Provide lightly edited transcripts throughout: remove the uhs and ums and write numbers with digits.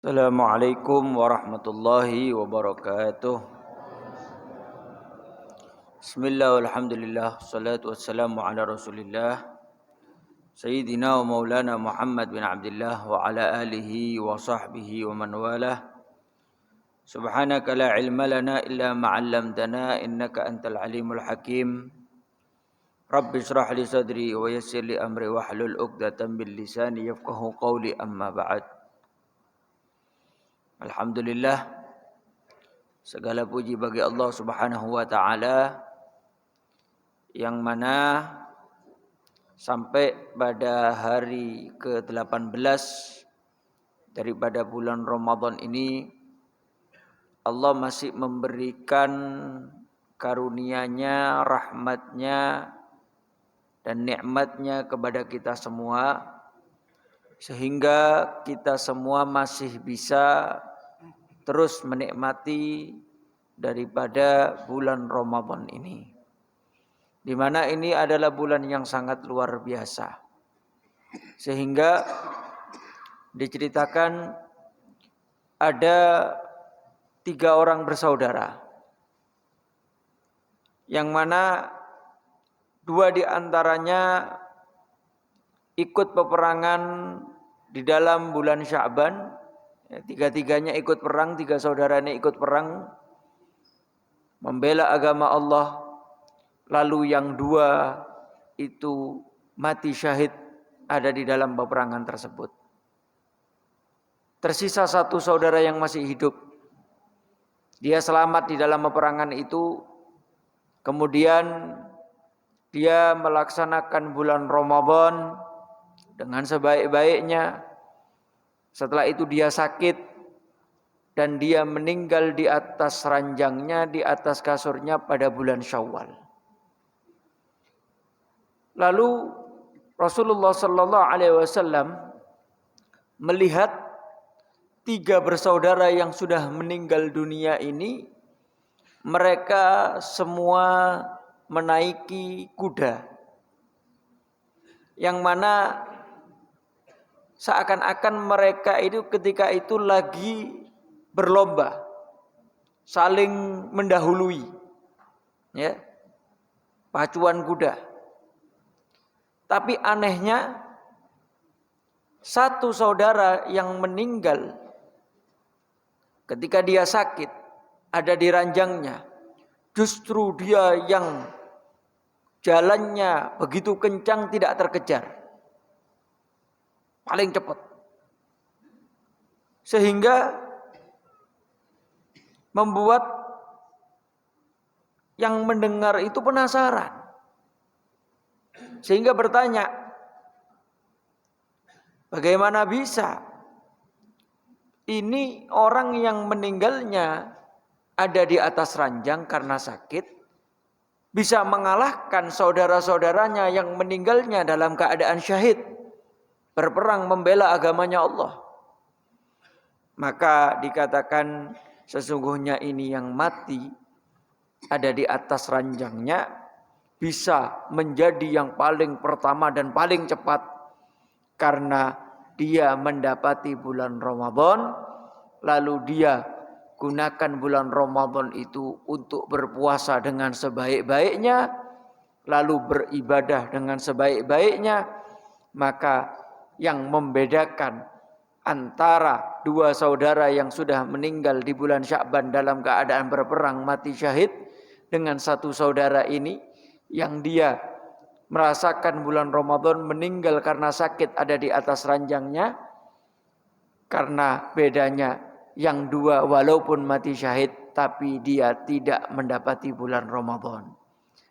Assalamualaikum warahmatullahi wabarakatuh. Bismillah walhamdulillah salatu wassalamu ala rasulillah Sayyidina wa maulana Muhammad bin Abdullah wa ala alihi wa sahbihi wa man walah. Subhanaka la ilma lana illa ma'allamtana innaka antal alimul hakim. Rabbi shrah li sadri wa yassir li amri wahlul 'uqdatam min lisani yafqahu qawli amma ba'd. Alhamdulillah, segala puji bagi Allah Subhanahu wa taala yang mana sampai pada hari ke-18 daripada bulan Ramadan ini Allah masih memberikan karunia-Nya, rahmat-Nya dan nikmat-Nya kepada kita semua sehingga kita semua masih bisa terus menikmati daripada bulan Ramadan ini. Di mana ini adalah bulan yang sangat luar biasa. Sehingga diceritakan ada 3 orang bersaudara. Yang mana 2 di antaranya ikut peperangan di dalam bulan Sya'ban. Tiga-tiganya ikut perang, 3 saudaranya ikut perang membela agama Allah. Lalu yang 2 itu mati syahid ada di dalam peperangan tersebut. Tersisa 1 saudara yang masih hidup. Dia selamat di dalam peperangan itu. Kemudian dia melaksanakan bulan Ramadan dengan sebaik-baiknya. Setelah itu dia sakit dan dia meninggal di atas ranjangnya, di atas kasurnya pada bulan Syawal. Lalu Rasulullah sallallahu alaihi wasallam melihat 3 bersaudara yang sudah meninggal dunia ini, mereka semua menaiki kuda. Yang mana seakan-akan mereka itu ketika itu lagi berlomba, saling mendahului, ya, pacuan kuda. Tapi anehnya 1 saudara yang meninggal ketika dia sakit ada di ranjangnya, justru dia yang jalannya begitu kencang tidak terkejar, paling cepat. Sehingga membuat yang mendengar itu penasaran. Sehingga bertanya, bagaimana bisa ini orang yang meninggalnya ada di atas ranjang karena sakit bisa mengalahkan saudara-saudaranya yang meninggalnya dalam keadaan syahid, berperang membela agamanya Allah. Maka dikatakan sesungguhnya ini yang mati ada di atas ranjangnya bisa menjadi yang paling pertama dan paling cepat karena dia mendapati bulan Ramadan, lalu dia gunakan bulan Ramadan itu untuk berpuasa dengan sebaik-baiknya, lalu beribadah dengan sebaik-baiknya. Maka yang membedakan antara 2 saudara yang sudah meninggal di bulan Sya'ban dalam keadaan berperang mati syahid dengan 1 saudara ini yang dia merasakan bulan Ramadan meninggal karena sakit ada di atas ranjangnya, karena bedanya yang 2 walaupun mati syahid tapi dia tidak mendapati bulan Ramadan.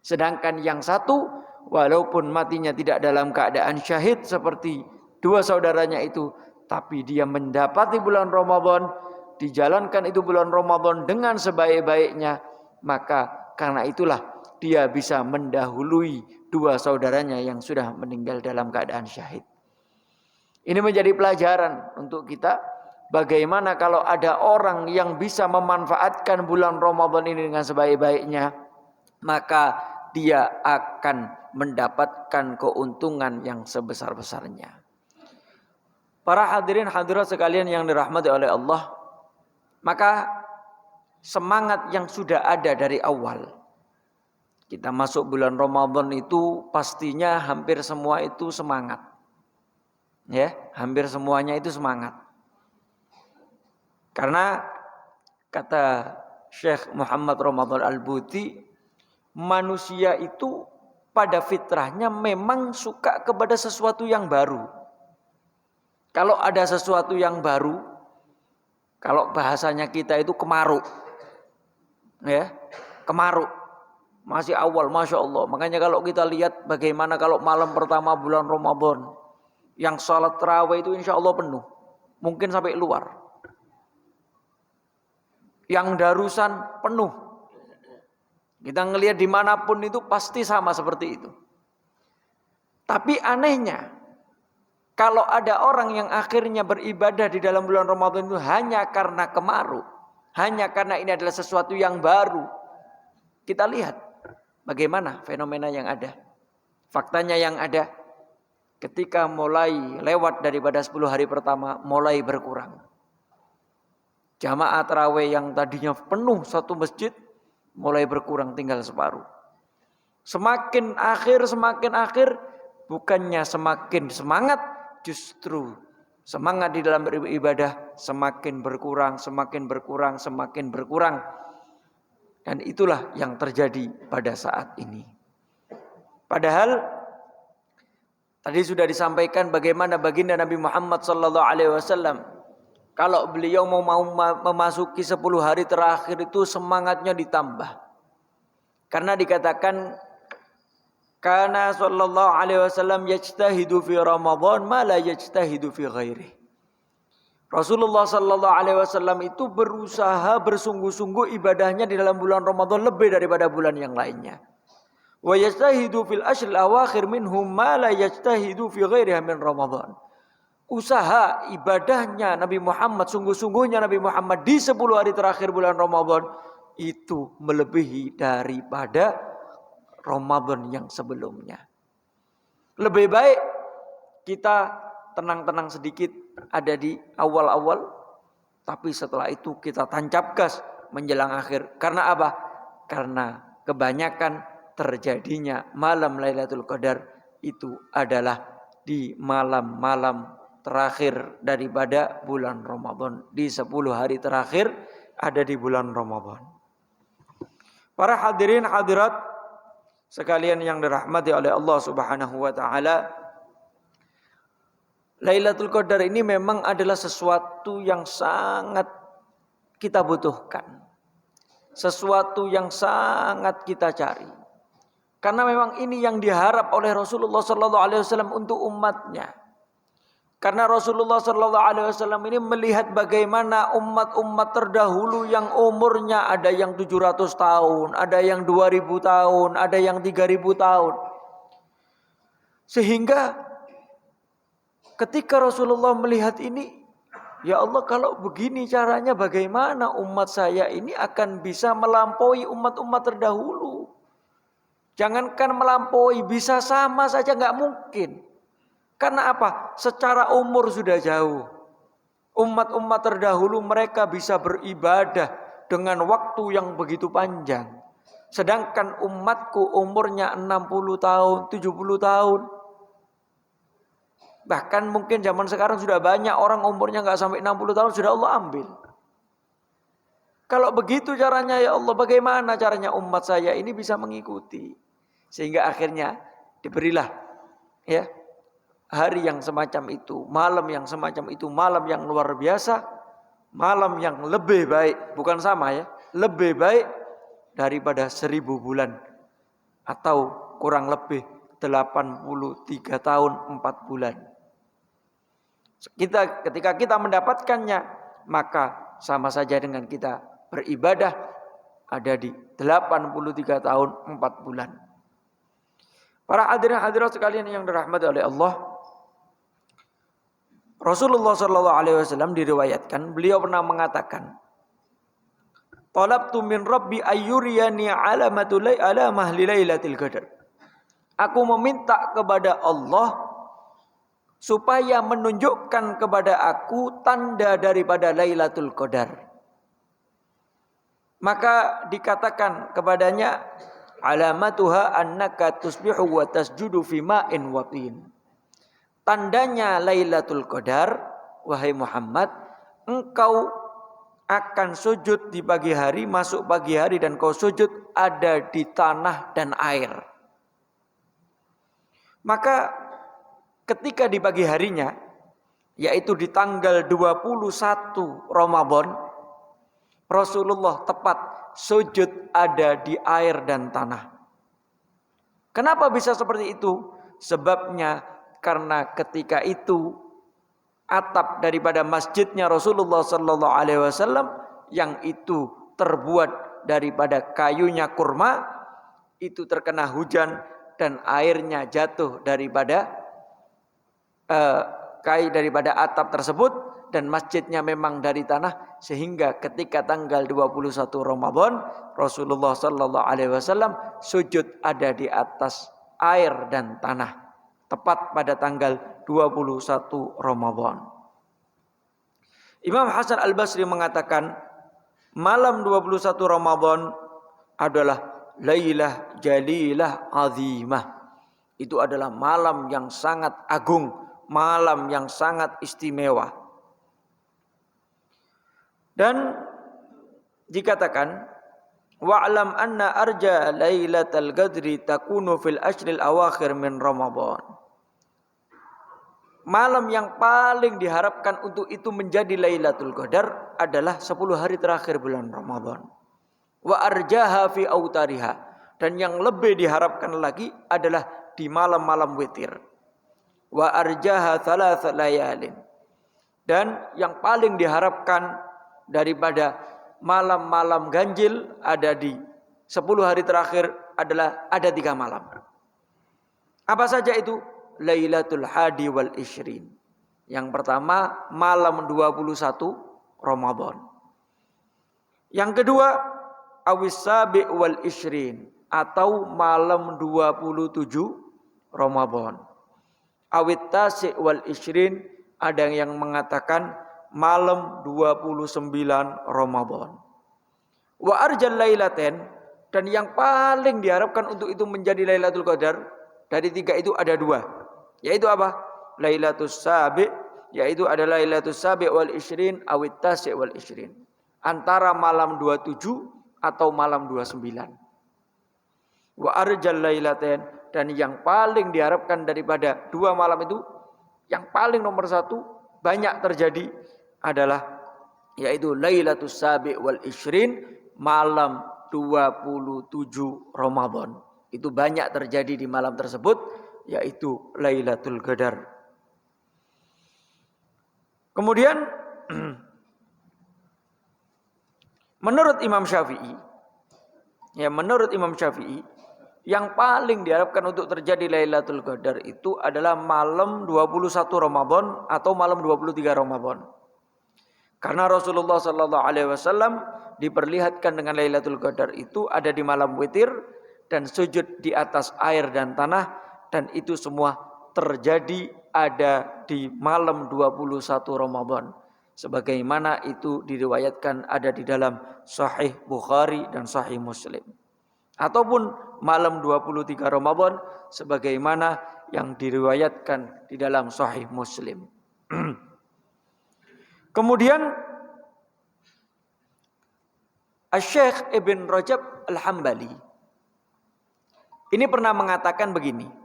Sedangkan yang 1 walaupun matinya tidak dalam keadaan syahid seperti 2 saudaranya itu, tapi dia mendapati bulan Ramadan, dijalankan itu bulan Ramadan dengan sebaik-baiknya, maka karena itulah dia bisa mendahului 2 saudaranya yang sudah meninggal dalam keadaan syahid. Ini menjadi pelajaran untuk kita, bagaimana kalau ada orang yang bisa memanfaatkan bulan Ramadan ini dengan sebaik-baiknya, maka dia akan mendapatkan keuntungan yang sebesar-besarnya. Para hadirin hadirat sekalian yang dirahmati oleh Allah, maka semangat yang sudah ada dari awal. Kita masuk bulan Ramadan itu pastinya hampir semua itu semangat. Ya, hampir semuanya itu semangat. Karena kata Syekh Muhammad Ramadan Al-Buti, manusia itu pada fitrahnya memang suka kepada sesuatu yang baru. Kalau ada sesuatu yang baru, kalau bahasanya kita itu kemaru. Ya, kemaru. Masih awal, Masya Allah. Makanya kalau kita lihat bagaimana kalau malam pertama bulan Ramadan, yang salat tarawih itu insya Allah penuh. Mungkin sampai luar. Yang darusan penuh. Kita ngelihat dimanapun itu pasti sama seperti itu. Tapi anehnya, kalau ada orang yang akhirnya beribadah di dalam bulan Ramadan itu hanya karena kemaru, hanya karena ini adalah sesuatu yang baru, kita lihat bagaimana fenomena yang ada. Faktanya yang ada, ketika mulai lewat daripada 10 hari pertama, mulai berkurang. Jamaah tarawih yang tadinya penuh satu masjid, mulai berkurang tinggal separuh. Semakin akhir, bukannya semakin semangat, justru semangat di dalam beribadah semakin berkurang. Dan itulah yang terjadi pada saat ini. Padahal tadi sudah disampaikan bagaimana baginda Nabi Muhammad SAW, kalau beliau mau memasuki 10 hari terakhir itu semangatnya ditambah. Karena dikatakan Kana sallallahu alaihi wasallam yajtahidu fi Ramadan ma la yajtahidu fi ghairi. Rasulullah sallallahu alaihi wasallam itu berusaha bersungguh-sungguh ibadahnya di dalam bulan Ramadan lebih daripada bulan yang lainnya. Wa yajtahidu fil ashril awakhir minhum ma la yajtahidu fi ghairiha min Ramadan. Usaha ibadahnya Nabi Muhammad, sungguh-sungguhnya Nabi Muhammad di 10 hari terakhir bulan Ramadan itu melebihi daripada Ramadan yang sebelumnya. Lebih baik kita tenang-tenang sedikit ada di awal-awal, tapi setelah itu kita tancap gas menjelang akhir. Karena apa? Karena kebanyakan terjadinya malam Lailatul Qadar itu adalah di malam-malam terakhir daripada bulan Ramadan. Di 10 hari terakhir ada di bulan Ramadan. Para hadirin hadirat sekalian yang dirahmati oleh Allah Subhanahu wa taala, Lailatul Qadar ini memang adalah sesuatu yang sangat kita butuhkan. Sesuatu yang sangat kita cari. Karena memang ini yang diharap oleh Rasulullah sallallahu alaihi wasallam untuk umatnya. Karena Rasulullah sallallahu alaihi wasallam ini melihat bagaimana umat-umat terdahulu yang umurnya ada yang 700 tahun, ada yang 2000 tahun, ada yang 3000 tahun. Sehingga ketika Rasulullah melihat ini, ya Allah, kalau begini caranya bagaimana umat saya ini akan bisa melampaui umat-umat terdahulu? Jangankan melampaui, bisa sama saja nggak mungkin. Karena apa? Secara umur sudah jauh. Umat-umat terdahulu mereka bisa beribadah dengan waktu yang begitu panjang. Sedangkan umatku umurnya 60 tahun, 70 tahun. Bahkan mungkin zaman sekarang sudah banyak orang umurnya nggak sampai 60 tahun sudah Allah ambil. Kalau begitu caranya ya Allah, bagaimana caranya umat saya ini bisa mengikuti? Sehingga akhirnya diberilah ya hari yang semacam itu, malam yang semacam itu, malam yang luar biasa, malam yang lebih baik, bukan sama ya, lebih baik daripada 1000 bulan atau kurang lebih 83 tahun 4 bulan. Ketika kita mendapatkannya, maka sama saja dengan kita beribadah ada di 83 tahun 4 bulan. Para hadirin hadirat sekalian yang dirahmati oleh Allah, Rasulullah sallallahu alaihi wasallam diriwayatkan beliau pernah mengatakan, "Talabtu min Rabbi ayyuriyani alamah li Lailatul Qadar." Aku meminta kepada Allah supaya menunjukkan kepada aku tanda daripada Lailatul Qadar. Maka dikatakan kepadanya, alamatuha annaka tusbihu wa tasjudu fi ma'in wa tin. Tandanya Lailatul Qadar, wahai Muhammad, engkau akan sujud di pagi hari, masuk pagi hari dan kau sujud ada di tanah dan air. Maka ketika di pagi harinya, yaitu di tanggal 21 Ramadan, Rasulullah tepat sujud ada di air dan tanah. Kenapa bisa seperti itu? Sebabnya karena ketika itu atap daripada masjidnya Rasulullah sallallahu alaihi wasallam yang itu terbuat daripada kayunya kurma itu terkena hujan dan airnya jatuh daripada daripada atap tersebut dan masjidnya memang dari tanah sehingga ketika tanggal 21 Ramadan Rasulullah sallallahu alaihi wasallam sujud ada di atas air dan tanah tepat pada tanggal 21 Ramadan. Imam Hasan Al-Basri mengatakan malam 21 Ramadan adalah Lailah Jalilah Azimah. Itu adalah malam yang sangat agung, malam yang sangat istimewa. Dan dikatakan wa'lam anna arja Lailatul Qadri takunu fil ashril awakhir min Ramadan. Malam yang paling diharapkan untuk itu menjadi Lailatul Qadar adalah 10 hari terakhir bulan Ramadan. Wa arjaha fi autariha. Dan yang lebih diharapkan lagi adalah di malam-malam witir. Wa arjaha thalath layalin. Dan yang paling diharapkan daripada malam-malam ganjil ada di 10 hari terakhir adalah ada 3 malam. Apa saja itu? Lailatul Hadi wal Ishrin. Yang pertama malam 21 Ramadan. Yang kedua awis sabi wal Ishrin atau malam 27 Ramadan. Awit tasi wal Ishrin ada yang mengatakan malam 29 Ramadan. Wa arjal lailaten dan yang paling diharapkan untuk itu menjadi Lailatul Qadar dari 3 itu ada 2. Yaitu apa? Lailatul Sabi, yaitu adalah Lailatul Sabi wal Ishrin awit tasi wal Ishrin. Antara malam 27 atau malam 29. Wa arjal lailaten dan yang paling diharapkan daripada 2 malam itu yang paling nomor 1 banyak terjadi adalah yaitu Lailatul Sabi wal Ishrin malam 27 Ramadan. Itu banyak terjadi di malam tersebut yaitu Lailatul Qadar. Kemudian menurut Imam Syafi'i yang paling diharapkan untuk terjadi Lailatul Qadar itu adalah malam 21 Ramadan atau malam 23 Ramadan. Karena Rasulullah sallallahu alaihi wasallam diperlihatkan dengan Lailatul Qadar itu ada di malam witir dan sujud di atas air dan tanah. Dan itu semua terjadi ada di malam 21 Ramadan. Sebagaimana itu diriwayatkan ada di dalam Sahih Bukhari dan Sahih Muslim. Ataupun malam 23 Ramadan sebagaimana yang diriwayatkan di dalam Sahih Muslim. Kemudian Asy-Syaikh Ibn Rajab Al-Hambali ini pernah mengatakan begini.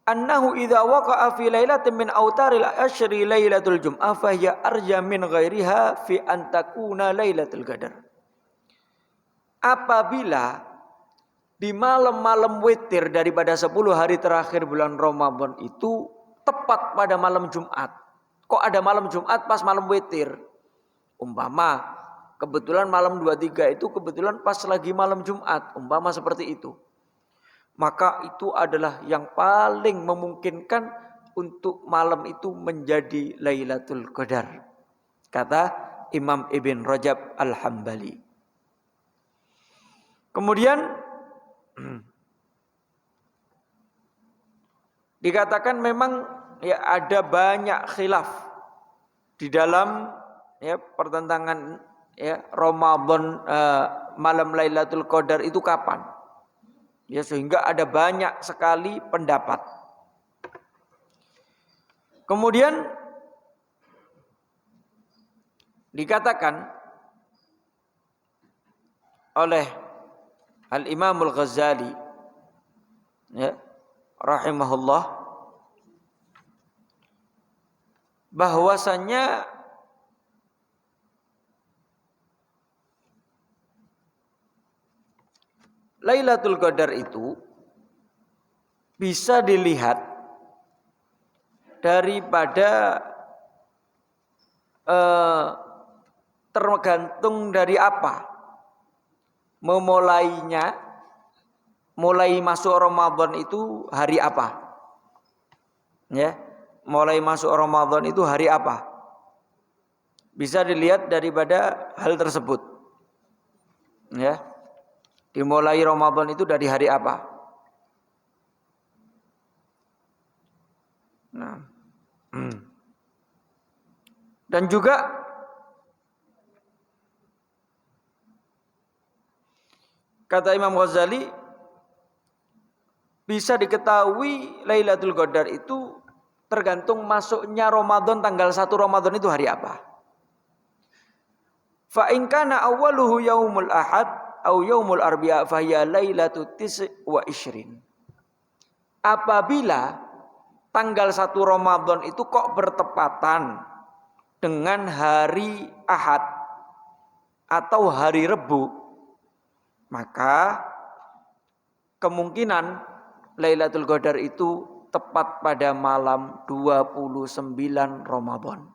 Annahu idza waqa'a fi lailatin min autaril asyri lailatul jum'ah fa hiya arja min ghairiha fi an takuna lailatul qadar. Apabila di malam-malam witir daripada 10 hari terakhir bulan Ramadan itu tepat pada malam Jumat. Kok ada malam Jumat pas malam witir? Umpama kebetulan malam 23 itu kebetulan pas lagi malam Jumat, umpama seperti itu. Maka itu adalah yang paling memungkinkan untuk malam itu menjadi Lailatul Qadar. Kata Imam Ibn Rajab Al-Hambali. Kemudian Dikatakan memang ya ada banyak khilaf di dalam ya pertentangan ya Ramadan malam Lailatul Qadar itu kapan. Ya sehingga ada banyak sekali pendapat. Kemudian dikatakan oleh Al-Imam Al-Ghazali ya rahimahullah bahwasannya Lailatul Qadar itu bisa dilihat daripada tergantung dari apa memulainya. Mulai masuk Ramadan itu hari apa? Ya, mulai masuk Ramadan itu hari apa? Bisa dilihat daripada hal tersebut. Ya. Dimulai Ramadan itu dari hari apa? Nah. Dan juga kata Imam Ghazali bisa diketahui Lailatul Qadar itu tergantung masuknya Ramadan, tanggal 1 Ramadan itu hari apa. Fa in kana awwaluhu yaumul ahad au yaumul arbi'a fa hiya lailatul tis' wa isyrin. Apabila tanggal 1 Ramadan itu kok bertepatan dengan hari Ahad atau hari Rebu, maka kemungkinan Lailatul Qadar itu tepat pada malam 29 Ramadan.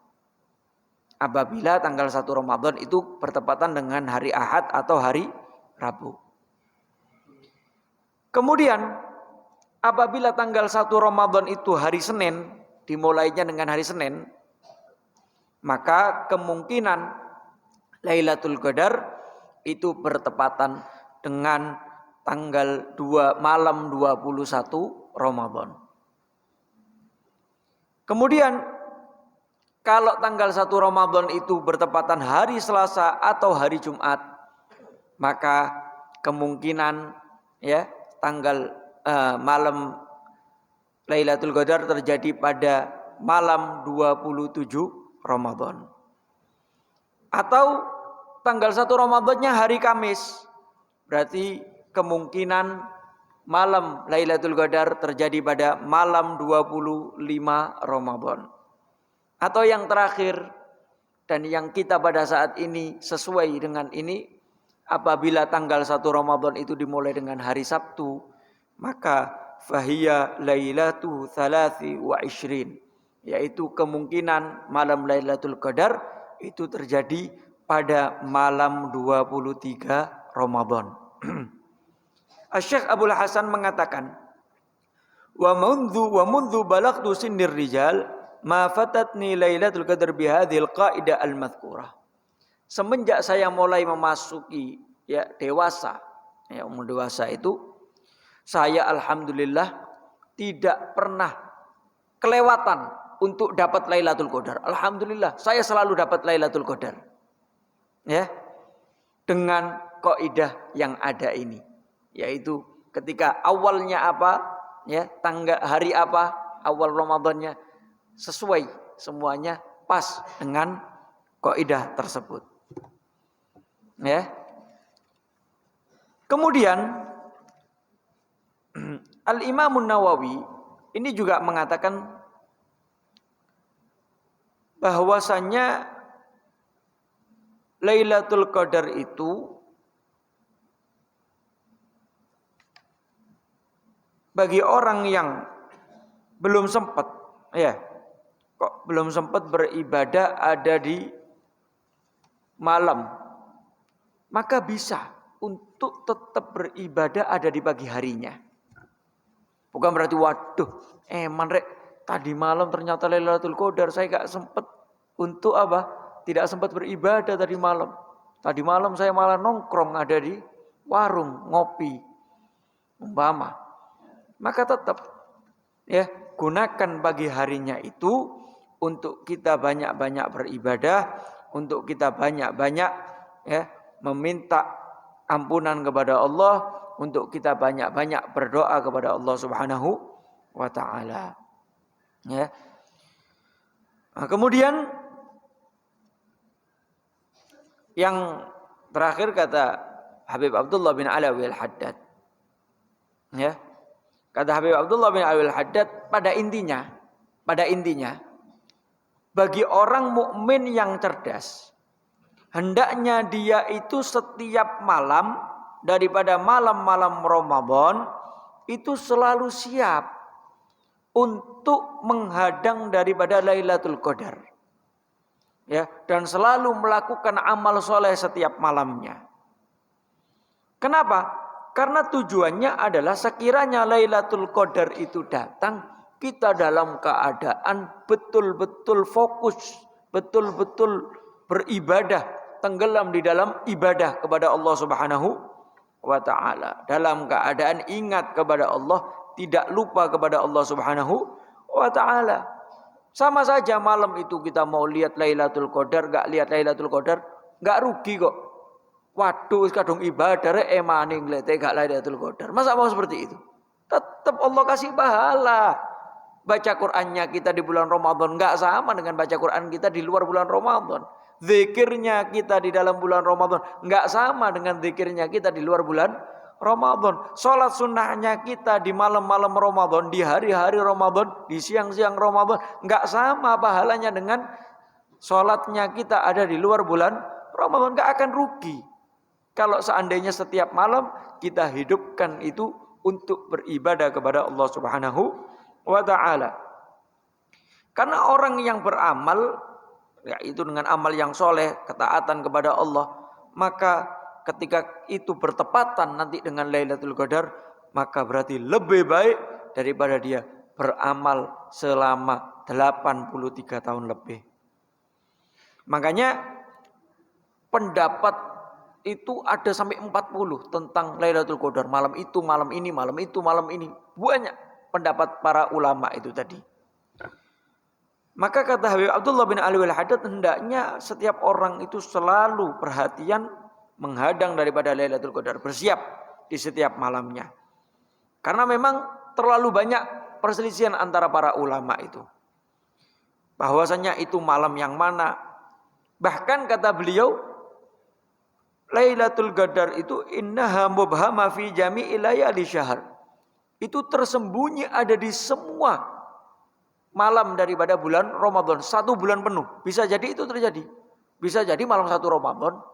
Apabila tanggal 1 Ramadan itu bertepatan dengan hari Ahad atau hari Rabu. Kemudian apabila tanggal 1 Ramadan itu hari Senin, dimulainya dengan hari Senin, maka kemungkinan Lailatul Qadar itu bertepatan dengan tanggal 2 malam 21 Ramadan. Kemudian kalau tanggal 1 Ramadan itu bertepatan hari Selasa atau hari Jumat, maka kemungkinan ya tanggal malam Lailatul Qadar terjadi pada malam 27 Ramadan. Atau tanggal 1 Ramadannya hari Kamis. Berarti kemungkinan malam Lailatul Qadar terjadi pada malam 25 Ramadan. Atau yang terakhir dan yang kita pada saat ini sesuai dengan ini, apabila tanggal 1 Ramadan itu dimulai dengan hari Sabtu, maka fahiya lailatu thalathi wa ishrin, yaitu kemungkinan malam Lailatul Qadar itu terjadi pada malam 23 Ramadan. Syekh Abdul Hasan mengatakan, wa mundhu balagtu sinnir rijal ma fatatni Lailatul Qadar bihadhil qaidah al-madhkurah. Semenjak saya mulai memasuki ya dewasa, ya umur dewasa itu, saya alhamdulillah tidak pernah kelewatan untuk dapat Lailatul Qadar. Alhamdulillah, saya selalu dapat Lailatul Qadar. Ya. Dengan kaidah yang ada ini. Yaitu ketika awalnya apa, ya tanggal hari apa, awal Ramadannya sesuai semuanya pas dengan kaidah tersebut. Ya. Kemudian Al-Imam Nawawi ini juga mengatakan bahwasannya Lailatul Qadar itu bagi orang yang belum sempat, ya, kok belum sempat beribadah ada di malam, maka bisa untuk tetap beribadah ada di pagi harinya. Bukan berarti waduh, rek tadi malam ternyata Lailatul Qadar, saya gak sempat untuk apa? Tidak sempat beribadah tadi malam. Tadi malam saya malah nongkrong ada di warung ngopi, umpama. Maka tetap ya gunakan pagi harinya itu untuk kita banyak-banyak beribadah, untuk kita banyak-banyak ya meminta ampunan kepada Allah, untuk kita banyak-banyak berdoa kepada Allah Subhanahu wa taala. Ya. Nah, kemudian yang terakhir kata Habib Abdullah bin Alawi Al-Haddad. Ya. Kata Habib Abdullah bin Alawi Al-Haddad, pada intinya bagi orang mukmin yang cerdas, hendaknya dia itu setiap malam daripada malam-malam Ramadan itu selalu siap untuk menghadang daripada Lailatul Qadar. Ya, dan selalu melakukan amal soleh setiap malamnya. Kenapa? Karena tujuannya adalah sekiranya Lailatul Qadar itu datang, kita dalam keadaan betul-betul fokus, betul-betul beribadah, tenggelam di dalam ibadah kepada Allah Subhanahu wa taala. Dalam keadaan ingat kepada Allah, tidak lupa kepada Allah Subhanahu wa taala. Sama saja malam itu kita mau lihat Lailatul Qadar, enggak lihat Lailatul Qadar, enggak rugi kok. Waduh, kadung ibadah emane nglete gak Lailatul Qadar. Masa mau seperti itu? Tetap Allah kasih pahala. Baca Qur'annya kita di bulan Ramadan enggak sama dengan baca Qur'an kita di luar bulan Ramadan. Zikirnya kita di dalam bulan Ramadan enggak sama dengan zikirnya kita di luar bulan Ramadan. Salat sunnahnya kita di malam-malam Ramadan, di hari-hari Ramadan, di siang-siang Ramadan enggak sama pahalanya dengan salatnya kita ada di luar bulan Ramadan. Enggak akan rugi. Kalau seandainya setiap malam kita hidupkan itu untuk beribadah kepada Allah Subhanahu wa taala. Karena orang yang beramal yaitu dengan amal yang soleh, ketaatan kepada Allah, maka ketika itu bertepatan nanti dengan Lailatul Qadar, maka berarti lebih baik daripada dia beramal selama 83 tahun lebih. Makanya pendapat itu ada sampai 40 tentang Lailatul Qadar. Malam itu, malam ini, malam itu, malam ini. Banyak pendapat para ulama itu tadi. Maka kata Habib Abdullah bin Alawi Al-Haddad, hendaknya setiap orang itu selalu perhatian menghadang daripada Lailatul Qadar, bersiap di setiap malamnya. Karena memang terlalu banyak perselisihan antara para ulama itu. Bahwasanya itu malam yang mana. Bahkan kata beliau, Lailatul Qadar itu innaha mubhama fi jami'i layali syahr. Itu tersembunyi ada di semua malam daripada bulan Ramadan. 1 bulan penuh. Bisa jadi itu terjadi. Bisa jadi malam 1 Ramadan.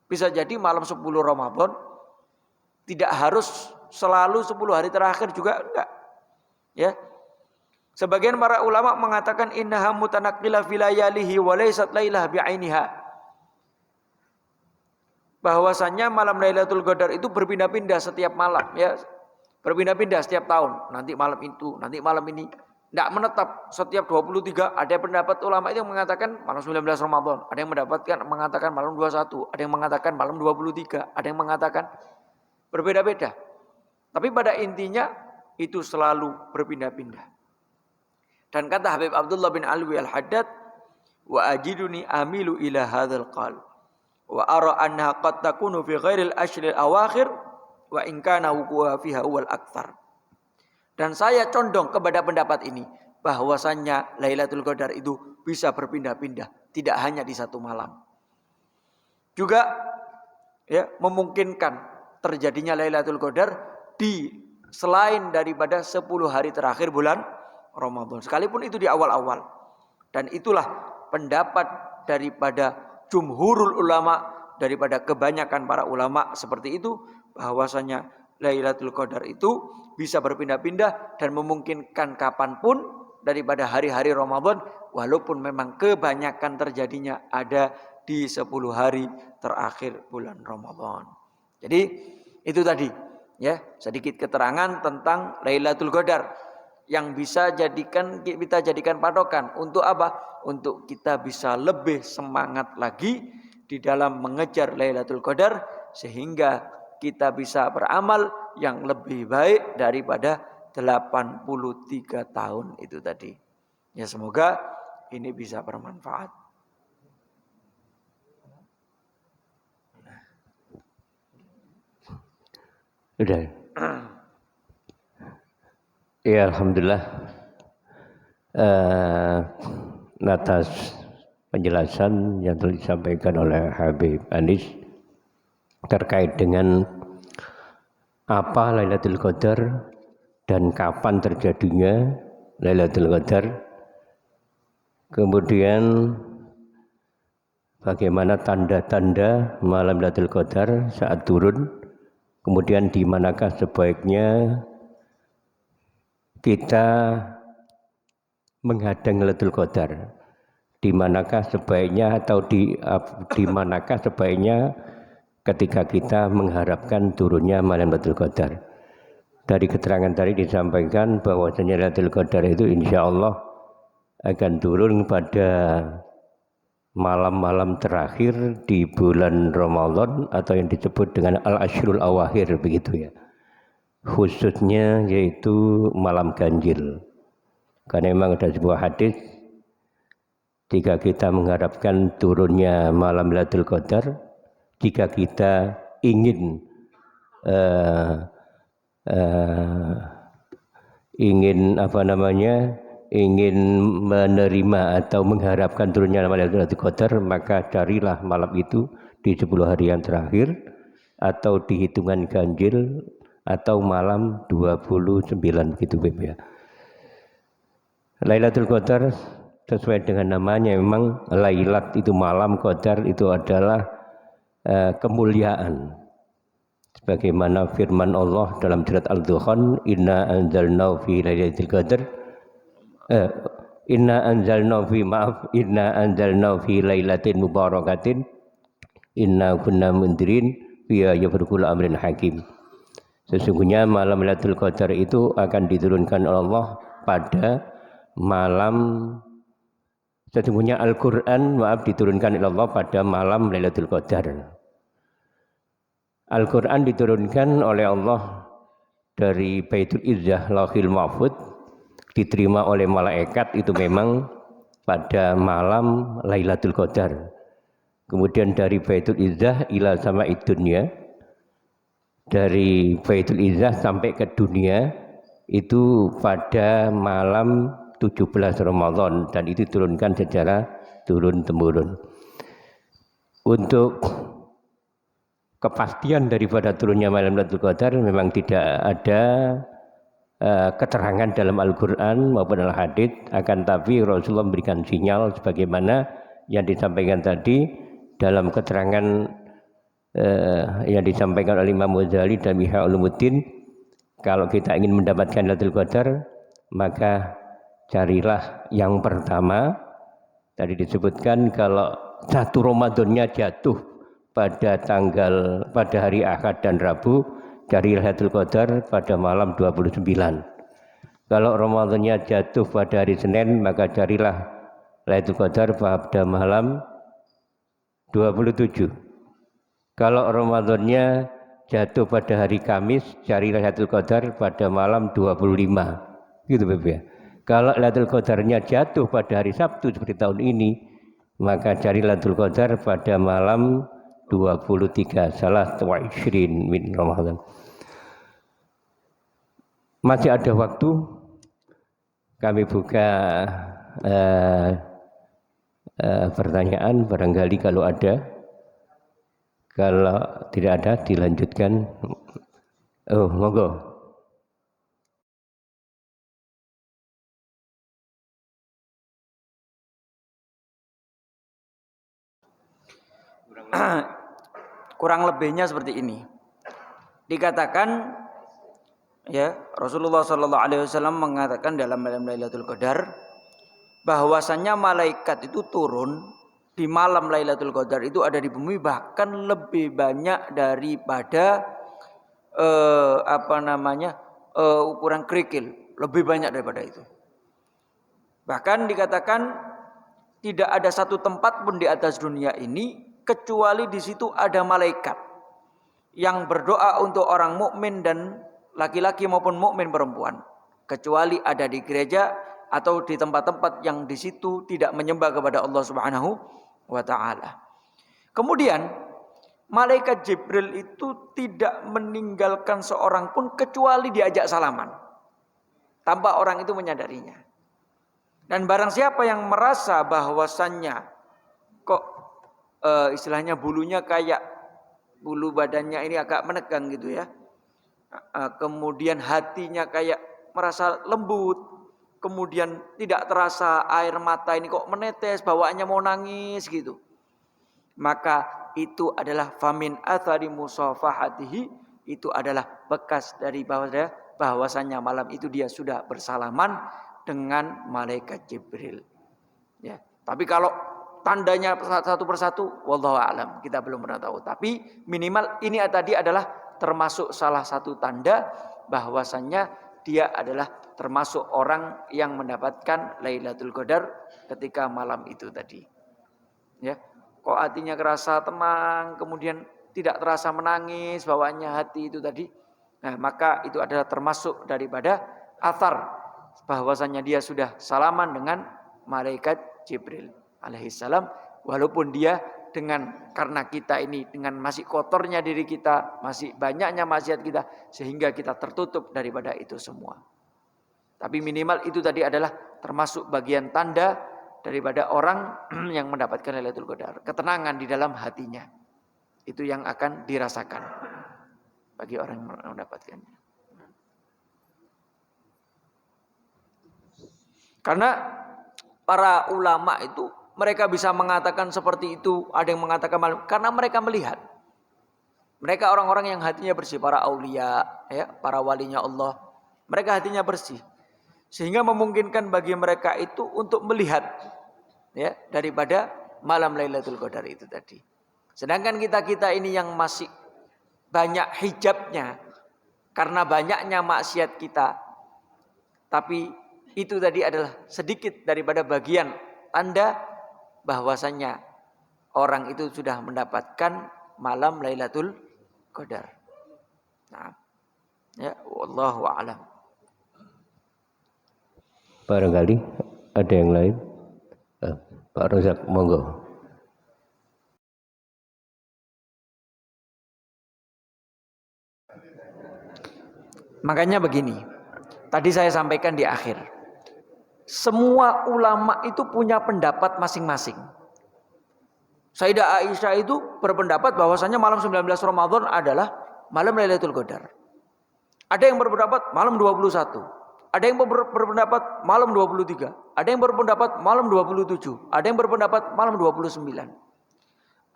Bisa jadi malam 10 Ramadan. Tidak harus selalu 10 hari terakhir juga enggak. Ya. Sebagian para ulama mengatakan innaha mutanaqqila fi layalihi wa laysat lailah bi'ainiha. Bahwasanya malam Lailatul Qadar itu berpindah-pindah setiap malam, ya. Berpindah-pindah setiap tahun. Nanti malam itu, nanti malam ini. Tidak menetap setiap 23. Ada pendapat ulama itu yang mengatakan malam 19 Ramadan. Ada yang mengatakan malam 21. Ada yang mengatakan malam 23. Ada yang mengatakan berbeda-beda. Tapi pada intinya itu selalu berpindah-pindah. Dan kata Habib Abdullah bin Alawi Al-Haddad, wa ajiduni amilu ila hadzal qal. Wa ara annaha qad takunu fi ghairil ashril awakhir wa in kana wuquha fiha wal aktsar. Dan saya condong kepada pendapat ini, bahwasannya Lailatul Qadar itu bisa berpindah-pindah, tidak hanya di satu malam. Juga ya memungkinkan terjadinya Lailatul Qadar di selain daripada 10 hari terakhir bulan Ramadan, sekalipun itu di awal-awal. Dan itulah pendapat daripada jumhurul ulama, daripada kebanyakan para ulama seperti itu, bahwasanya Lailatul Qadar itu bisa berpindah-pindah dan memungkinkan kapanpun daripada hari-hari Ramadan, walaupun memang kebanyakan terjadinya ada di 10 hari terakhir bulan Ramadan. Jadi itu tadi ya sedikit keterangan tentang Lailatul Qadar yang bisa kita jadikan patokan untuk apa? Untuk kita bisa lebih semangat lagi di dalam mengejar Lailatul Qadar, sehingga kita bisa beramal yang lebih baik daripada 83 tahun itu tadi. Ya semoga ini bisa bermanfaat. Sudah. Ya alhamdulillah. Atas penjelasan yang telah disampaikan oleh Habib Anis terkait dengan apa Lailatul Qadar dan kapan terjadinya Lailatul Qadar, kemudian bagaimana tanda-tanda malam Lailatul Qadar saat turun, kemudian di manakah sebaiknya kita menghadang Lailatul Qadar, di manakah sebaiknya atau di manakah sebaiknya ketika kita mengharapkan turunnya malam Lailatul Qadar. Dari keterangan tadi disampaikan bahwasanya Lailatul Qadar itu insya Allah akan turun pada malam-malam terakhir di bulan Ramadan atau yang disebut dengan Al-Ashrul Awakhir begitu ya. Khususnya yaitu malam ganjil. Karena memang ada sebuah hadis, jika kita mengharapkan turunnya malam Lailatul Qadar, jika kita ingin ingin menerima atau mengharapkan turunnya malam Lailatul Qadar, maka carilah malam itu di 10 hari yang terakhir atau di hitungan ganjil atau malam 29 gitu ya. Lailatul Qadar sesuai dengan namanya, memang Lailat itu malam, Qadar itu adalah kemuliaan. Sebagaimana firman Allah dalam surat Al-Dukhan, Inna anzalnahu fi Lailatul Qadar, Inna anzalnahu fi lailatin mubarakatin, Inna kunna mundirin fiha yafraqul amrin hakim. Sesungguhnya malam Lailatul Qadar itu akan diturunkan oleh Allah pada malam, sesungguhnya Al-Quran diturunkan oleh Allah pada malam Lailatul Qadar. Al-Quran diturunkan oleh Allah dari Baitul Izzah Lauhil Mahfuz, diterima oleh malaikat itu memang pada malam Lailatul Qadar. Kemudian dari Baitul Izzah ila sama'id dunya, dari Baitul Izzah sampai ke dunia itu pada malam 17 Ramadan, dan itu diturunkan secara turun-temurun. Untuk kepastian daripada turunnya malam Lailatul Qadar memang tidak ada keterangan dalam Al-Quran maupun Al-Hadits, akan tapi Rasulullah memberikan sinyal sebagaimana yang disampaikan tadi dalam keterangan yang disampaikan oleh Imam Ghazali dan Ihya Ulumuddin. Kalau kita ingin mendapatkan Lailatul Qadar, maka carilah yang pertama tadi disebutkan, kalau satu Ramadannya jatuh pada hari Ahad dan Rabu, cari Lailatul Qadar pada malam 29. Kalau Ramadannya jatuh pada hari Senin, maka carilah Lailatul Qadar pada malam 27. Kalau Ramadannya jatuh pada hari Kamis, cari Lailatul Qadar pada malam 25. Gitu Bapak ya. Kalau Lailatul Qadarnya jatuh pada hari Sabtu seperti tahun ini, maka cari Lailatul Qadar pada malam 23 salah 20 min Ramadan. Masih ada waktu, kami buka pertanyaan barangkali kalau ada. Kalau tidak ada dilanjutkan. Oh, monggo. Kurang lebihnya seperti ini. Dikatakan ya, Rasulullah sallallahu alaihi wasallam mengatakan dalam malam Lailatul Qadar bahwasannya malaikat itu turun di malam Lailatul Qadar itu ada di bumi bahkan lebih banyak daripada ukuran kerikil, lebih banyak daripada itu. Bahkan dikatakan tidak ada satu tempat pun di atas dunia ini kecuali di situ ada malaikat yang berdoa untuk orang mukmin dan laki-laki maupun mukmin perempuan. kecuali ada di gereja atau di tempat-tempat yang di situ tidak menyembah kepada Allah Subhanahu wa taala. Kemudian malaikat Jibril itu tidak meninggalkan seorang pun kecuali diajak salaman, tanpa orang itu menyadarinya. Dan barang siapa yang merasa bahwasannya kok istilahnya bulunya kayak bulu badannya ini agak menegang gitu ya, kemudian hatinya kayak merasa lembut, kemudian tidak terasa air mata ini kok menetes, bawaannya mau nangis gitu, maka itu adalah famin athari musafahatihi, itu adalah bekas dari bahwasanya malam itu dia sudah bersalaman dengan malaikat Jibril. Ya, tapi kalau tandanya satu persatu, wallahu a'lam, kita belum pernah tahu. Tapi minimal ini tadi adalah termasuk salah satu tanda bahwasannya dia adalah termasuk orang yang mendapatkan Lailatul Qadar ketika malam itu tadi. Ya, kok hatinya kerasa tenang, kemudian tidak terasa menangis, bawaannya hati itu tadi. Nah, maka itu adalah termasuk daripada athar bahwasannya dia sudah salaman dengan malaikat Jibril alaihissalam, walaupun dia karena kita ini dengan masih kotornya diri kita, masih banyaknya maksiat kita, sehingga kita tertutup daripada itu semua. Tapi minimal itu tadi adalah termasuk bagian tanda daripada orang yang mendapatkan Lailatul Qadar, ketenangan di dalam hatinya. Itu yang akan dirasakan bagi orang yang mendapatkannya. Karena para ulama itu mereka bisa mengatakan seperti itu, ada yang mengatakan malam, karena mereka melihat. Mereka orang-orang yang hatinya bersih, para aulia, ya, para walinya Allah. Mereka hatinya bersih. Sehingga memungkinkan bagi mereka itu untuk melihat, ya, daripada malam Lailatul Qadar itu tadi. Sedangkan kita ini yang masih banyak hijabnya karena banyaknya maksiat kita. Tapi itu tadi adalah sedikit daripada bagian tanda bahwasannya orang itu sudah mendapatkan malam Lailatul Qadar. Nah, ya, wallahu a'lam. Barangkali ada yang lain. Pak Rozak, monggo. Makanya begini, tadi saya sampaikan di akhir, semua ulama itu punya pendapat masing-masing. Sayyidah Aisyah itu berpendapat bahwasanya malam 19 Ramadan adalah malam Lailatul Qadar. Ada yang berpendapat malam 21. Ada yang berpendapat malam 23. Ada yang berpendapat malam 27. Ada yang berpendapat malam 29.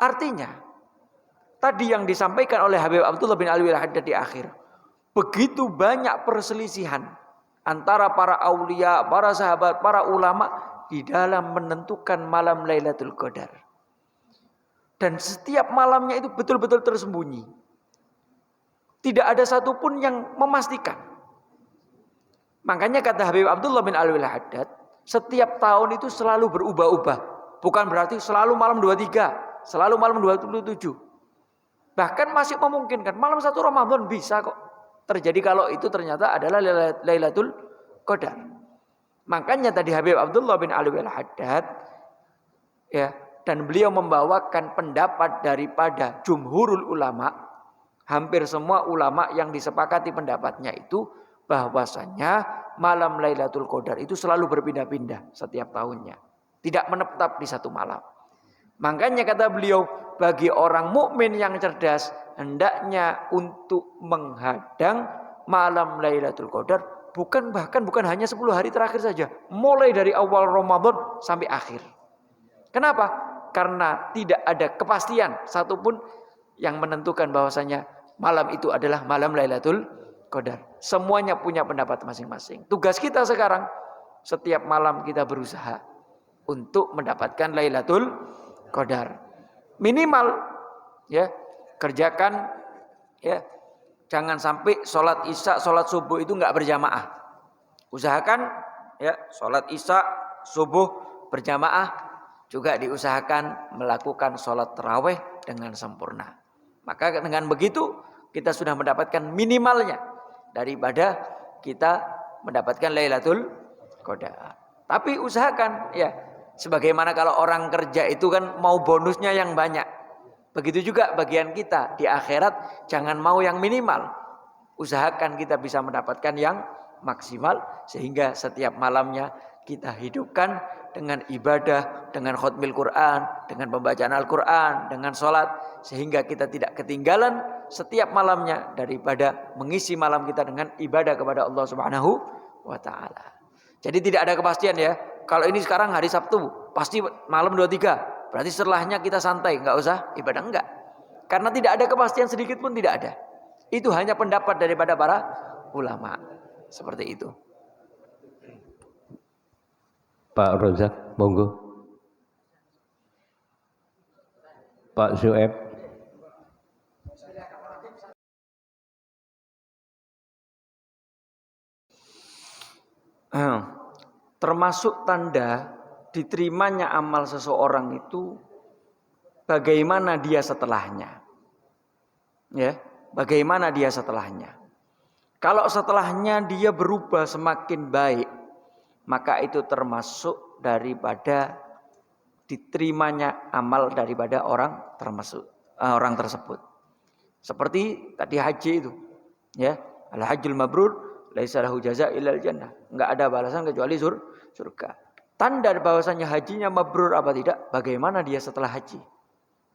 Artinya, tadi yang disampaikan oleh Habib Abdullah bin Alwi Al-Haddad di akhir, begitu banyak perselisihan antara para aulia, para sahabat, para ulama di dalam menentukan malam Lailatul Qadar. Dan setiap malamnya itu betul-betul tersembunyi. Tidak ada satupun yang memastikan. Makanya kata Habib Abdullah bin Alwi Al-Haddad, setiap tahun itu selalu berubah-ubah. Bukan berarti selalu malam 23, selalu malam 27. Bahkan masih memungkinkan malam 1 Ramadan bisa kok terjadi kalau itu ternyata adalah Lailatul Qadar. Makanya tadi Habib Abdullah bin Alwi Al-Haddad, ya, dan beliau membawakan pendapat daripada jumhurul ulama, hampir semua ulama yang disepakati pendapatnya itu bahwasanya malam Lailatul Qadar itu selalu berpindah-pindah setiap tahunnya, tidak menetap di satu malam. Makanya kata beliau, bagi orang mukmin yang cerdas hendaknya untuk menghadang malam Lailatul Qadar bukan hanya 10 hari terakhir saja, mulai dari awal Ramadan sampai akhir. Kenapa? Karena tidak ada kepastian satupun yang menentukan bahwasanya malam itu adalah malam Lailatul Qadar. Semuanya punya pendapat masing-masing. Tugas kita sekarang, setiap malam kita berusaha untuk mendapatkan Lailatul Qadar. Minimal, ya, kerjakan, ya, jangan sampai sholat isya, sholat subuh itu nggak berjamaah. Usahakan, ya, sholat isya, subuh berjamaah. Juga diusahakan melakukan sholat tarawih dengan sempurna. Maka dengan begitu kita sudah mendapatkan minimalnya daripada kita mendapatkan Lailatul Qadar. Tapi usahakan ya, sebagaimana kalau orang kerja itu kan mau bonusnya yang banyak. Begitu juga bagian kita di akhirat, jangan mau yang minimal. Usahakan kita bisa mendapatkan yang maksimal sehingga setiap malamnya kita hidupkan dengan ibadah, dengan khutmil Quran, dengan pembacaan Al-Quran, dengan sholat, sehingga kita tidak ketinggalan setiap malamnya daripada mengisi malam kita dengan ibadah kepada Allah Subhanahu wa Ta'ala. Jadi tidak ada kepastian ya. Kalau ini sekarang hari Sabtu, pasti malam 23. Berarti setelahnya kita santai, nggak usah ibadah, enggak. Karena tidak ada kepastian sedikit pun, tidak ada. Itu hanya pendapat daripada para ulama. Seperti itu. Pak Rozak, monggo. Pak Zueb. Termasuk tanda diterimanya amal seseorang itu bagaimana dia setelahnya. Ya, bagaimana dia setelahnya. Kalau setelahnya dia berubah semakin baik, maka itu termasuk daripada diterimanya amal daripada orang tersebut. Seperti tadi haji itu, ya, al-hajjul mabrur laisa lahu jazaa illal jannah. Enggak ada balasan kecuali surga. Tanda bahwasanya hajinya mabrur apa tidak? Bagaimana dia setelah haji?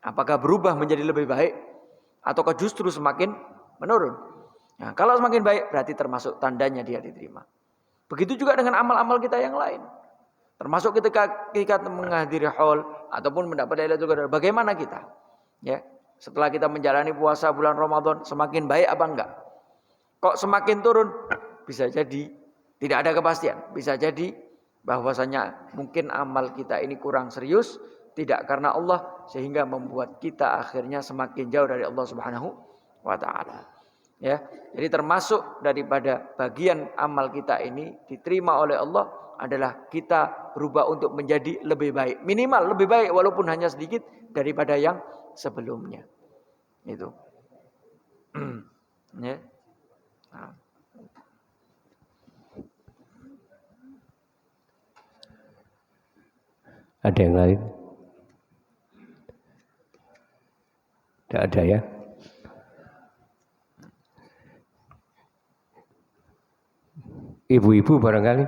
Apakah berubah menjadi lebih baik ataukah justru semakin menurun? Nah, kalau semakin baik berarti termasuk tandanya dia diterima. Begitu juga dengan amal-amal kita yang lain. Termasuk ketika menghadiri haul ataupun mendapat Lailatul Qadar, bagaimana kita? Ya, setelah kita menjalani puasa bulan Ramadan, semakin baik apa enggak? Kok semakin turun? Bisa jadi tidak ada kepastian. Bisa jadi bahwasanya mungkin amal kita ini kurang serius, tidak karena Allah, sehingga membuat kita akhirnya semakin jauh dari Allah Subhanahu wa Ta'ala. Ya, jadi termasuk daripada bagian amal kita ini diterima oleh Allah adalah kita berubah untuk menjadi lebih baik, minimal lebih baik walaupun hanya sedikit daripada yang sebelumnya. Itu. Ya. Nah. Ada yang lain? Tidak ada ya? Ibu-ibu barangkali?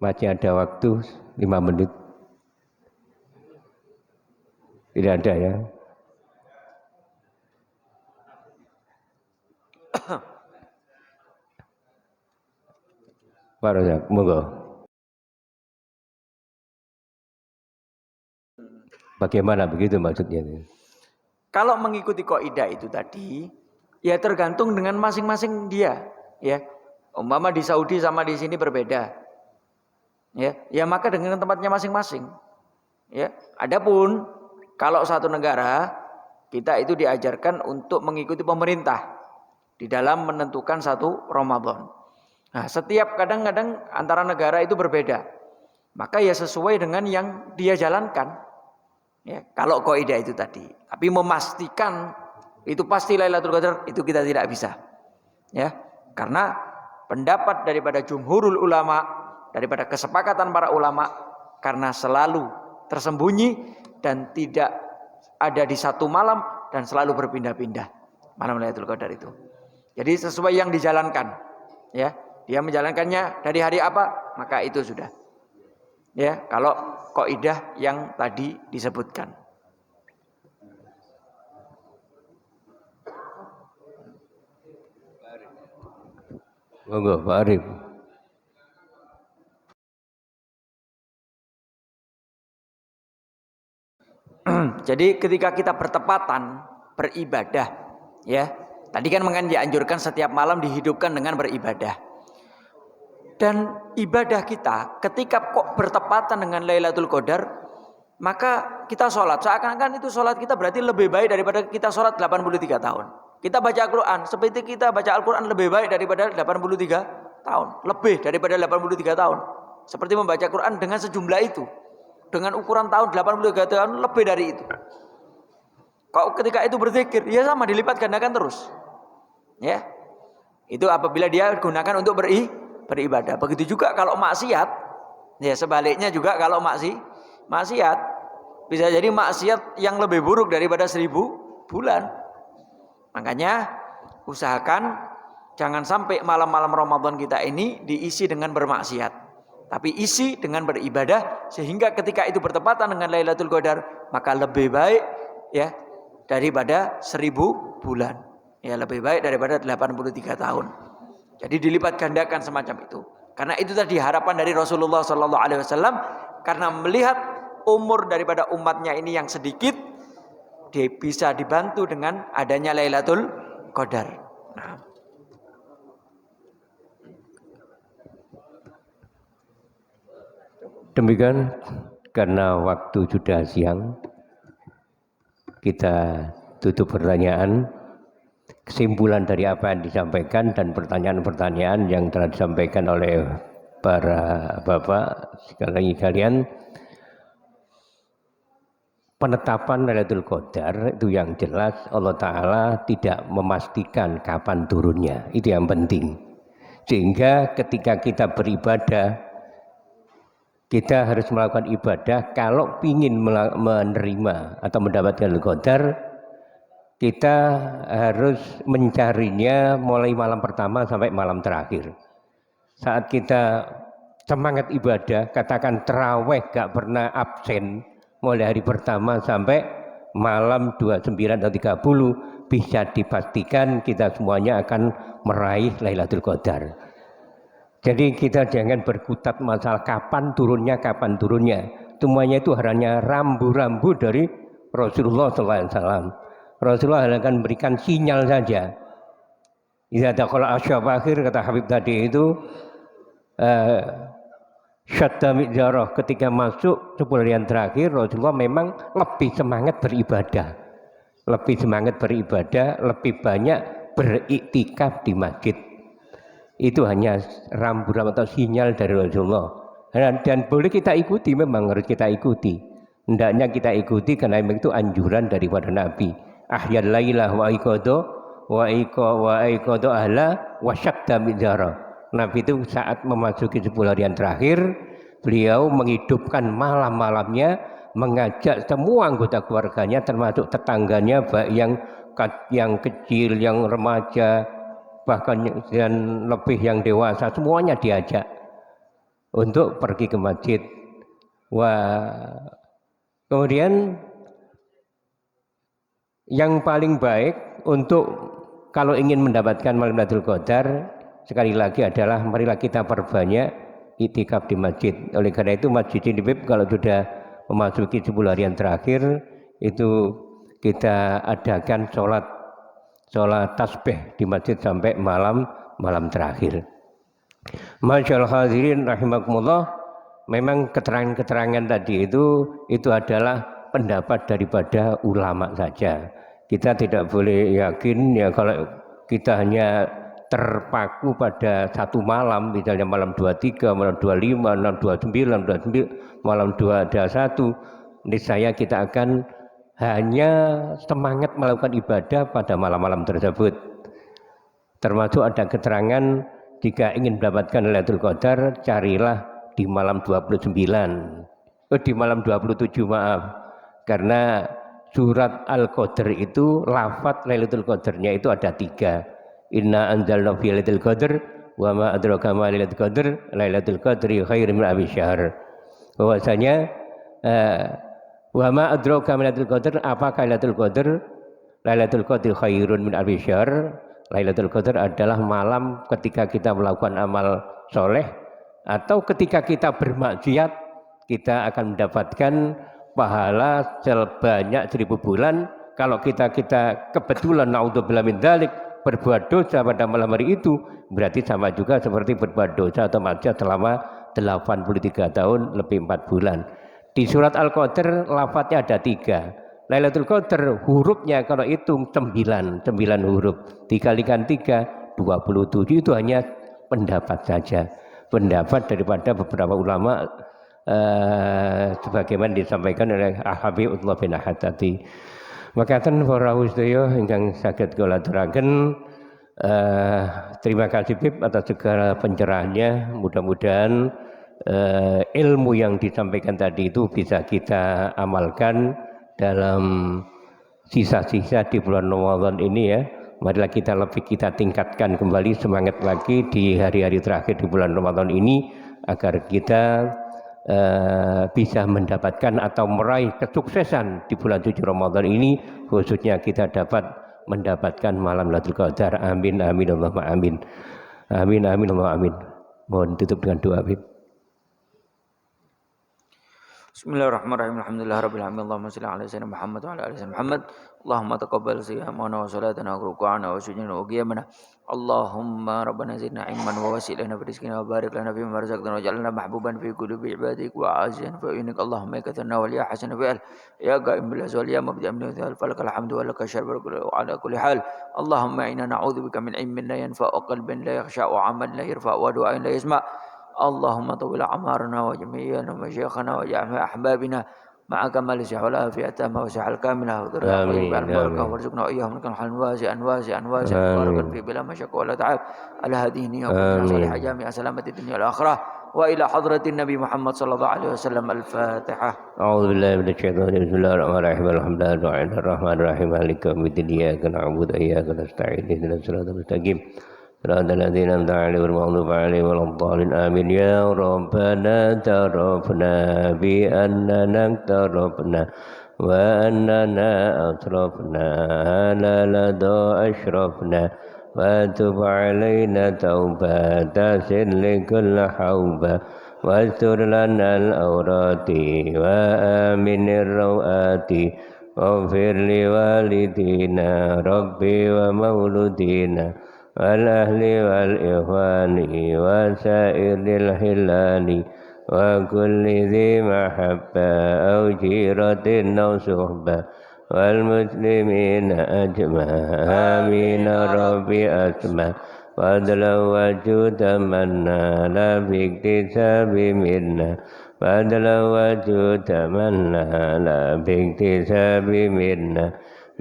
Masih ada waktu 5 menit. Tidak ada ya? Pak Rozak, monggo. Bagaimana begitu maksudnya? Kalau mengikuti kaidah itu tadi, ya tergantung dengan masing-masing dia, ya. Umpama di Saudi sama di sini berbeda. Ya maka dengan tempatnya masing-masing. Ya, adapun kalau satu negara kita itu diajarkan untuk mengikuti pemerintah di dalam menentukan satu Ramadan. Nah, setiap kadang-kadang antara negara itu berbeda. Maka ya sesuai dengan yang dia jalankan. Ya, kalau kaidah itu tadi. Tapi memastikan itu pasti Lailatul Qadar itu kita tidak bisa. Ya, karena pendapat daripada jumhurul ulama, daripada kesepakatan para ulama, karena selalu tersembunyi dan tidak ada di satu malam dan selalu berpindah-pindah malam Lailatul Qadar itu. Jadi sesuai yang dijalankan, ya. Dia menjalankannya dari hari apa, maka itu sudah. Ya, kalau kaidah yang tadi disebutkan. Monggo, Pak Arif. Jadi ketika kita bertepatan beribadah, ya. Tadi kan dianjurkan setiap malam dihidupkan dengan beribadah. Dan ibadah kita ketika kok bertepatan dengan Lailatul Qadar, maka kita sholat. Seakan-akan itu sholat kita berarti lebih baik daripada kita sholat 83 tahun. Kita baca Al-Quran, seperti kita baca Al-Quran lebih baik daripada 83 tahun. Lebih daripada 83 tahun. Seperti membaca Quran dengan sejumlah itu. Dengan ukuran tahun 83 tahun lebih dari itu. Kau ketika itu berzikir, ya sama dilipat gandakan terus. Ya. Itu apabila dia gunakan untuk beribadah. Begitu juga kalau maksiat, ya sebaliknya juga kalau maksiat bisa jadi maksiat yang lebih buruk daripada 1000 bulan. Makanya usahakan jangan sampai malam-malam Ramadan kita ini diisi dengan bermaksiat, tapi isi dengan beribadah, sehingga ketika itu bertepatan dengan Lailatul Qadar maka lebih baik ya daripada 1000 bulan. Ya lebih baik daripada 83 tahun. Jadi dilipat gandakan semacam itu. Karena itu tadi harapan dari Rasulullah SAW, karena melihat umur daripada umatnya ini yang sedikit, dia bisa dibantu dengan adanya Lailatul Qadar. Nah. Demikian, karena waktu sudah siang, kita tutup pertanyaan. Kesimpulan dari apa yang disampaikan dan pertanyaan-pertanyaan yang telah disampaikan oleh para bapak sekalian, penetapan Lailatul Qadar itu yang jelas Allah Ta'ala tidak memastikan kapan turunnya, itu yang penting. Sehingga ketika kita beribadah, kita harus melakukan ibadah. Kalau ingin menerima atau mendapatkan Lailatul Qadar, kita harus mencarinya mulai malam pertama sampai malam terakhir. Saat kita semangat ibadah, katakan terawih gak pernah absen, mulai hari pertama sampai malam 29 atau 30, bisa dipastikan kita semuanya akan meraih Lailatul Qadar. Jadi kita jangan berkutat masalah kapan turunnya. Semuanya itu hanya rambu-rambu dari Rasulullah SAW. Rasulullah akan memberikan sinyal saja. Idza dakhala asyab akhir, kata Habib tadi itu, syadda mi'zarah, ketika masuk 10 hari yang terakhir, Rasulullah memang lebih semangat beribadah, lebih banyak beriktikaf di masjid. Itu hanya rambu-rambu atau sinyal dari Rasulullah. Dan boleh kita ikuti, memang harus kita ikuti. Hendaknya kita ikuti karena memang itu anjuran daripada Nabi. Ahyal lailah wa iqadu ahla wa syadda mi'zara. Nabi itu saat memasuki 10 hari yang terakhir, beliau menghidupkan malam-malamnya, mengajak semua anggota keluarganya termasuk tetangganya, baik yang kecil, yang remaja, bahkan dan lebih yang dewasa, semuanya diajak untuk pergi ke masjid. Kemudian yang paling baik untuk kalau ingin mendapatkan malam Lailatul Qadar, sekali lagi adalah marilah kita perbanyak iktikaf di masjid. Oleh karena itu Masjid Nibib kalau sudah memasuki 10 hari yang terakhir itu kita adakan sholat tasbih di masjid sampai malam terakhir. Masyaallah hadirin rahimakumullah, memang keterangan-keterangan tadi itu adalah pendapat daripada ulama saja. Kita tidak boleh yakin ya kalau kita hanya terpaku pada satu malam, misalnya malam 23, malam 25, malam 29, malam 21, niscaya kita akan hanya semangat melakukan ibadah pada malam-malam tersebut. Termasuk ada keterangan jika ingin mendapatkan Lailatul Qadar, carilah di malam 29, di malam 27 maaf. Karena surat Al-Qadr itu lafaz Lailatul Qadarnya itu ada 3. Inna anzalna fi Lailatul Qadr wa ma adraka ma Lailatul Qadr, Lailatul Qadri khairum min alfi syahr. Bahwasanya wa ma adraka ma Lailatul Qadr, apakah Lailatul Qadr? Lailatul Qadri khairun min alfi syahr. Lailatul Qadar adalah malam ketika kita melakukan amal soleh atau ketika kita bermaksiat, kita akan mendapatkan pahala sebanyak 1000 bulan. Kalau kita kebetulan naudzubillah min dzalik berbuat dosa pada malam hari itu, berarti sama juga seperti berbuat dosa atau maksiat selama 83 tahun lebih 4 bulan. Di surat Al-Qadr lafadznya ada 3. Lailatul Qadar hurufnya kalau hitung 9 huruf, dikalikan 3, 27. Itu hanya pendapat saja, pendapat daripada beberapa ulama sebagaimana disampaikan oleh Habib Uthman bin Ahad tadi. Makaten para sedaya ingkang saged kula aturaken, terima kasih Bib atas segala pencerahannya. Mudah-mudahan ilmu yang disampaikan tadi itu bisa kita amalkan dalam sisa-sisa di bulan Ramadan ini ya. Marilah kita tingkatkan kembali semangat lagi di hari-hari terakhir di bulan Ramadan ini agar kita bisa mendapatkan atau meraih kesuksesan di bulan suci Ramadan ini, khususnya kita dapat mendapatkan malam Lailatul Qadar. Amin amin Allahumma amin. Amin amin Allahumma amin. Mohon tutup dengan doa. Bismillahirrahmanirrahim. Alhamdulillahirabbil alamin. Allahumma shalli ala sayyidina Muhammad wa ala ali sayyidina Muhammad. Allahumma taqabbal siyamana wa salatana wa ruku'ana wa sujudana wa qiyamana. Allahumma rabbana zidna ilman wa wasi' lana fi rizqina wa barik lana fi ma razaqtana waj'alna mahbuban fi qulubi ibadik wa azian fa innak Allahumma yakatana wa ya hasana fi'al ya qa'im bil azwal ya mabdi'an min al falakal hamdu wa lakal syarbu ala kulli hal. Allahumma inna na'udzubika min ilmin la yanfa'u wa qalbin la yakhsha'u wa 'amalin la yarfa'u wa du'ain la yasma'. اللهم طول أعمارنا وجميعنا ومشايخنا وجميع أحبابنا مع كمال الصحة والعافية التامة والصحة الكاملة وذرية طيبة البركة وارزقنا وإياهم من حال واسعا مباركا في بلا مشقة ولا تعب على هذه النية وكلنا صالح جامع سلامة الدنيا والآخرة وإلى حضرة النبي محمد صلى الله عليه وسلم. الفاتحة. أعوذ بالله من الشيطان الرجيم. بسم الله الرحمن الرحيم. الحمد لله الرحمن الرحيم مالك يوم الدين إياك نعبد وإياك نستعين اهدنا الصراط المستقيم صراط الذين أنعمت عليهم غير المغضوب عليهم ولا الضالين آمين. يا ربنا اعترفنا بأننا اقترفنا وأننا أسرفنا على لدى أشرفنا وتب علينا توبة سر كل حوبة واستر لنا الأورات وآمن الروآت واغفر لوالدينا ربي ومولودينا والأهل والإخوان وسائر الحلال وكل ذي محبة أو جيرة أو صحبة والمسلمين أجمع. آمين ربي أسمع فضلا وجودا منا لا باكتساب منا فضلا وجودا منا لا باكتساب منا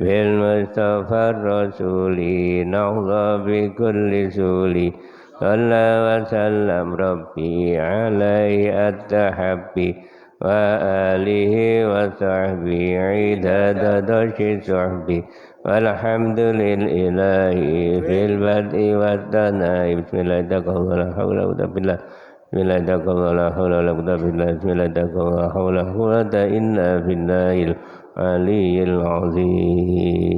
بالمصطفى الرسول نحظى بكل سول صلى وسلم ربي عليه التحبي وآله وصحبه عدد دش صحبي والحمد لله في البدء والثناء. بسم الله ولا حول ولا قوة إلا بالله. بسم الله ولا حول ولا قوة إلا بالله. بسم الله ولا حول ولا قوة إلا بالله العلي العظيم.